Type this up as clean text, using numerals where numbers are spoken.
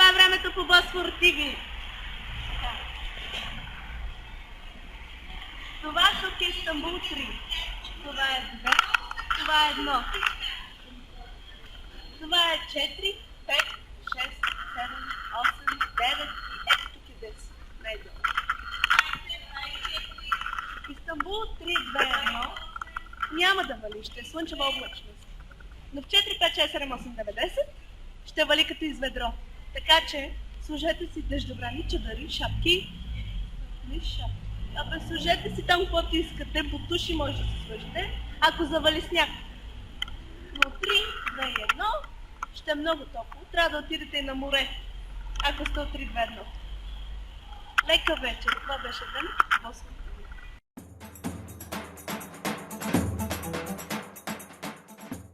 е времето по Босфор Тигри. Това тук е Истанбул 3. Това е 2. Това е 1. Това е 4, 5, 6, 7, 8, 9 и ето тук е 10. Най-долу. Истанбул 3, 2, 1. Няма да вали, ще е слънчева облачност. Но в 4, 5, 6, 7, 8, 9, 10 ще вали като из ведро. Така че сложете си дъждобрани, чадъри, шапки. Не шапки. Абе, сложете си там каквото искате, бутуши може да се сложите, ако завали сняг. Но 3, 2 и 1 ще е много топло. Трябва да отидете и на море, ако сте от 3, 2, 1. Лека вечер. Това беше ден.